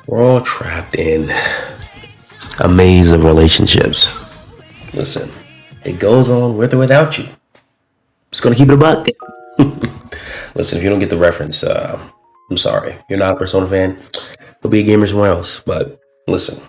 We're all trapped in a maze of relationships. Listen, it goes on with or without you. Just gonna keep it a buck. Listen, if you don't get the reference, I'm sorry. You're not a Persona fan. Go be a gamer somewhere else. But listen,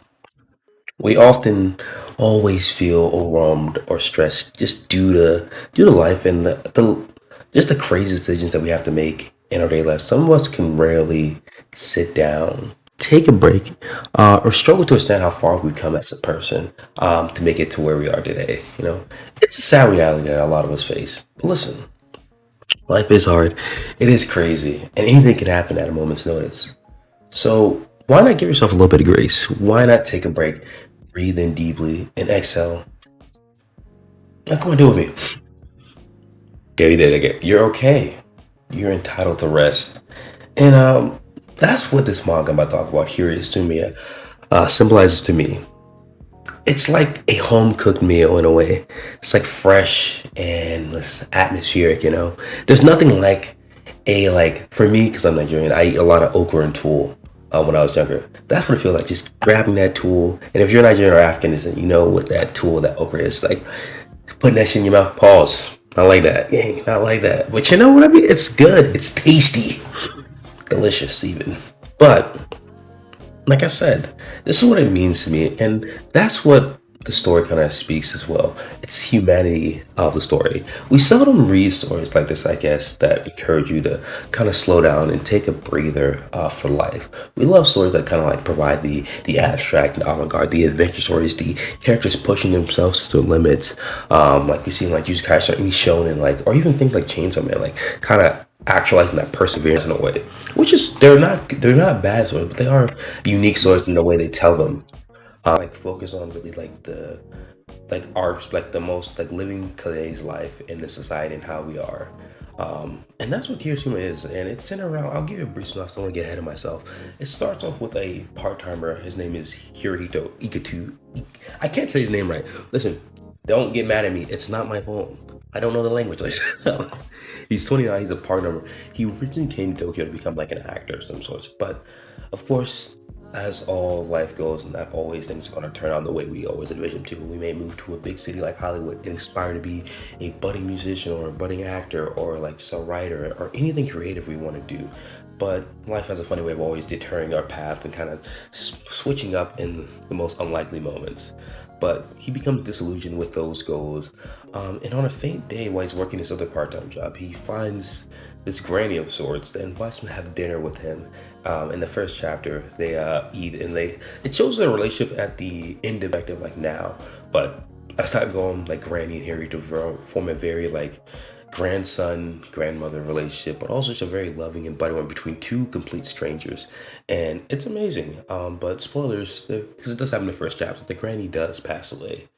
we often always feel overwhelmed or stressed just due to life and the just the crazy decisions that we have to make in our daily life. Some of us can rarely sit down, take a break, or struggle to understand how far we've come as a person to make it to where we are today. It's a sad reality that a lot of us face. But listen, life is hard, it is crazy, and anything can happen at a moment's notice. So why not give yourself a little bit of grace? Why not take a break, breathe in deeply, and exhale? Now, come on, do it with me. Okay, you did it again. You're okay. You're entitled to rest. And that's what this manga I'm about to talk about, Hirayasumi, symbolizes to me. It's like a home cooked meal in a way. It's like fresh and atmospheric. There's nothing like for me, because I'm Nigerian, I eat a lot of okra and tool when I was younger. That's what it feels like, just grabbing that tool. And if you're Nigerian or African, you know what that tool, that okra is like, putting that shit in your mouth. Pause. Not like that. Yeah, not like that. But you know what I mean? It's good. It's tasty. Delicious, even. But like I said, this is what it means to me, and that's what the story kind of speaks as well. It's humanity of the story. We seldom read stories like this, I guess, that encourage you to kind of slow down and take a breather for life. We love stories that kind of like provide the abstract and avant-garde, the adventure stories, the characters pushing themselves to the limits, like we see in like Jujutsu Kaisen or any shonen, like, or even things like Chainsaw Man, like kind of actualizing that perseverance in a way, which is they're not bad stories, but they are unique stories in the way they tell them. Like focus on really like the like arts, like the most like living today's life in the society and how we are. And that's what Kirishima is, and it's centered around. I'll give you a brief synopsis. I don't want to get ahead of myself. It starts off with a part timer. His name is Hirohito Ikatu. I can't say his name right. Listen, don't get mad at me. It's not my fault. I don't know the language. Like, he's 29. He's a part timer. He originally came to Tokyo to become like an actor of some sorts, but of course, as all life goes, not always things are going to turn out the way we always envision to. We may move to a big city like Hollywood and aspire to be a budding musician or a budding actor or like just a writer or anything creative we want to do. But life has a funny way of always deterring our path and kind of switching up in the most unlikely moments. But he becomes disillusioned with those goals. And on a faint day while he's working his other part-time job, he finds this granny of sorts that invites him to have dinner with him. In the first chapter, they eat and it shows their relationship at the end of like now. But as time goes on, like Granny and Harry to form a very like grandson grandmother relationship, but also just a very loving and budding one between two complete strangers, and it's amazing. But spoilers, because it does happen in the first chapter, the granny does pass away,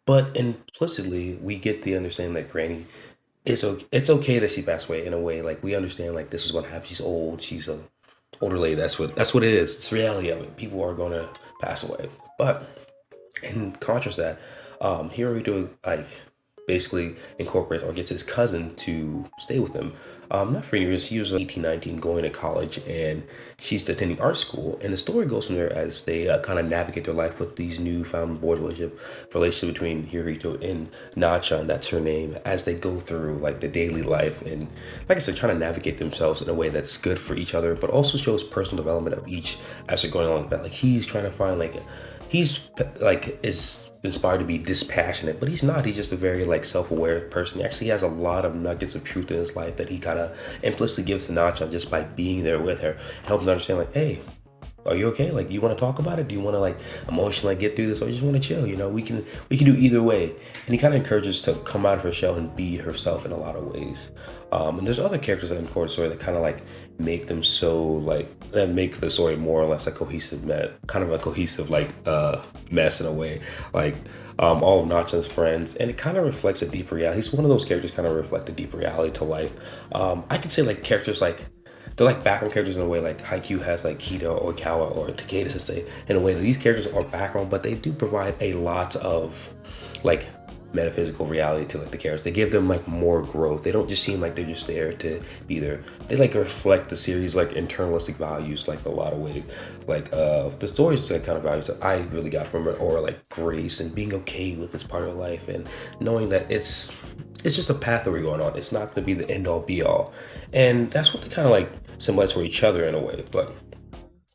but implicitly we get the understanding that granny is okay. It's okay that she passed away in a way. Like we understand, like this is going to happen. She's old. She's a older lady. That's what it is. It's the reality of it. People are going to pass away, but in contrast to that, Hirohito like basically incorporates or gets his cousin to stay with him. Not for any reason. He was 18, 19, going to college, and she's attending art school. And the story goes from there as they kind of navigate their life with these newfound board relationship between Hirohito and Nacha, and that's her name, as they go through like the daily life and, like I said, trying to navigate themselves in a way that's good for each other, but also shows personal development of each as they're going along. But like he's trying to find like he's like is inspired to be dispassionate, but he's not. He's just a very like self-aware person. He actually has a lot of nuggets of truth in his life that he kind of implicitly gives to Nacha just by being there with her, helping her understand like, hey, are you okay? Like, you want to talk about it? Do you want to like emotionally get through this, or you just want to chill? We can do either way. And he kind of encourages her to come out of her shell and be herself in a lot of ways. And there's other characters in the story that kind of like make them so like that make the story more or less a cohesive kind of a cohesive like mess in a way. Like all of Nacha's friends, and it kind of reflects a deep reality. He's one of those characters kind of reflect a deep reality to life. I could say like characters like they're like background characters in a way, like Haikyuu has like Kito or Kawa or Takeda Sensei, in a way that these characters are background, but they do provide a lot of like metaphysical reality to like the characters. They give them like more growth. They don't just seem like they're just there to be there. They like reflect the series like internalistic values like a lot of ways. Like the stories like kind of values that I really got from it, or like grace and being okay with this part of life, and knowing that it's just a path that we're going on. It's not going to be the end all be all, and that's what they kind of like symbolize for each other in a way. But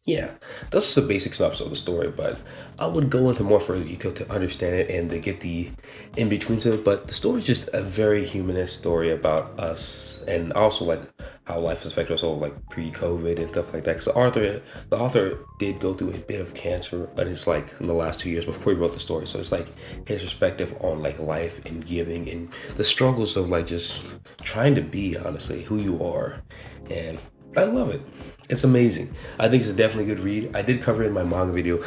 yeah, that's just a basic synopsis of the story, but I would go into more further detail to understand it and to get the in-betweens of it. But the story is just a very humanist story about us, and also like how life has affected us all like pre-COVID and stuff like that. Because the author did go through a bit of cancer, but it's like in the last 2 years before he wrote the story. So it's like his perspective on like life and giving and the struggles of like just trying to be honestly who you are. And I love it. It's amazing. I think it's a definitely good read. I did cover it in my manga video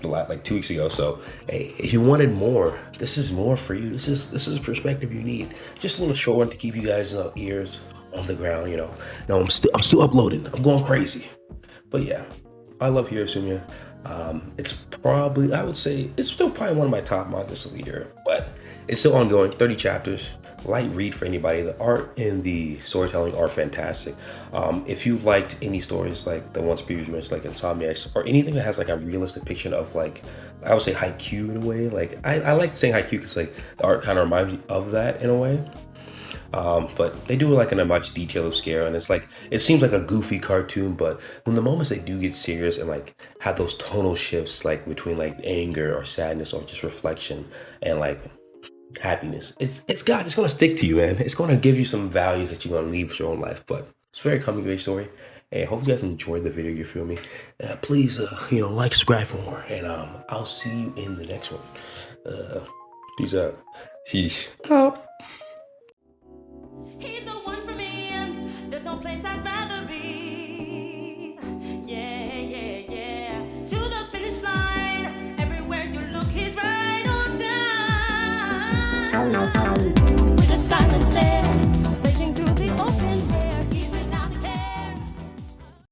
like 2 weeks ago. So hey, if you wanted more, this is more for you. This is perspective you need. Just a little short one to keep you guys' ears on the ground. You know. No, I'm still uploading. I'm going crazy. But yeah, I love Hirayasumi. It's probably, I would say it's still probably one of my top mangas of the year, but it's still ongoing. 30 chapters. Light read for anybody. The art and the storytelling are fantastic. If you liked any stories like the ones previously mentioned, like Insomniacs, or anything that has like a realistic depiction of like, I would say haiku in a way. Like I like saying haiku because like the art kind of reminds me of that in a way. But they do it like in a much detailed scale, and it's like it seems like a goofy cartoon, but when the moments they do get serious and like have those tonal shifts like between like anger or sadness or just reflection and like happiness, it's gonna stick to you, man. It's gonna give you some values that you're gonna leave for your own life. But it's a very coming of age story. And I hope you guys enjoyed the video. You feel me? Please, like, subscribe for more, and I'll see you in the next one. Peace out. Peace out. He's the one for me, and there's no place I'd rather be. Yeah, yeah, yeah. To the finish line, everywhere you look, he's right on time.